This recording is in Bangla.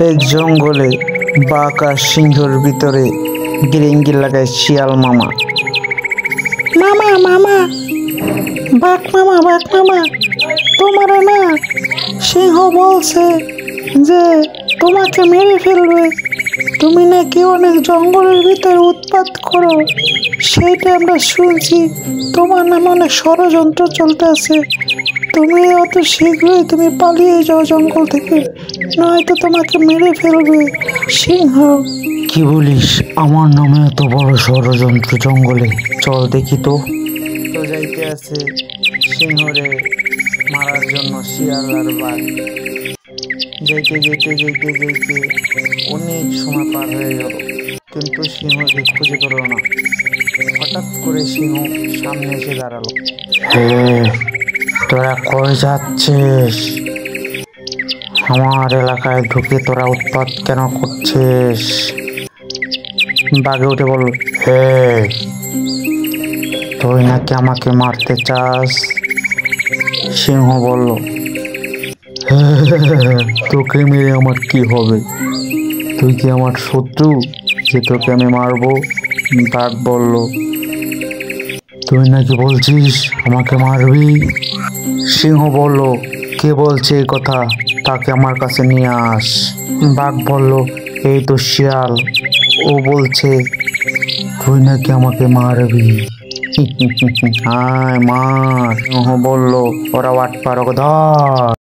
এই জঙ্গলে বাঘ আর সিংহের ভিতরে গিরিঙ্গি লাগায় শিয়াল মামা। মামা মামা বাঘ মামা, বাঘ মামা, তোমার না সিংহ বলছে যে তোমাকে মেরে ফেলবে। তুমি নাকি অনেক জঙ্গলের ভিতরে উৎপাত করো, সেইটা আমরা শুনছি। তোমার নামে অনেক ষড়যন্ত্র চলতেছে। তুমি অত শীঘ্রই তুমি পালিয়ে যাও জঙ্গল থেকে, নয়তো তোমাকে মেরে ফেলবে সিংহ। কি বলিস? আমার নামে এত বড় ষড়যন্ত্র জঙ্গলে? চল দেখি তো। তো যাইতে আছে সিংহরে মারার জন্য শিয়াল আর বাঘ। যাইতে যাইতে যাইতে যাইতে অনেক সময় পার হয়ে গেল, কিন্তু সিংহকে খুঁজে পেল না। হঠাৎ করে সিংহ সামনে এসে দাঁড়ালো। তোরা কই যাচ্ছিস? আমার এলাকায় ঢুকে তোরা উৎপাত কেন করছিস? বাঘে উঠে বলল, হে, তুই নাকি আমাকে মারতে চাস? সিংহ বলল, তোকে মেরে আমার কি হবে? তুই কি আমার শত্রু যে তোকে আমি মারবো? বাঘ বলল, তুই নাকি বলছিস আমাকে মারবি? সিংহ বলল, কে বলছে এই কথা? তাকে আমার কাছে নিয়ে আস। বাঘ বলল, এই তো শিয়াল, ও বলছে তুই নাকি আমাকে মারবি। আয় মার। সিংহ বলল, ওরা ওয়াট পারো ধর।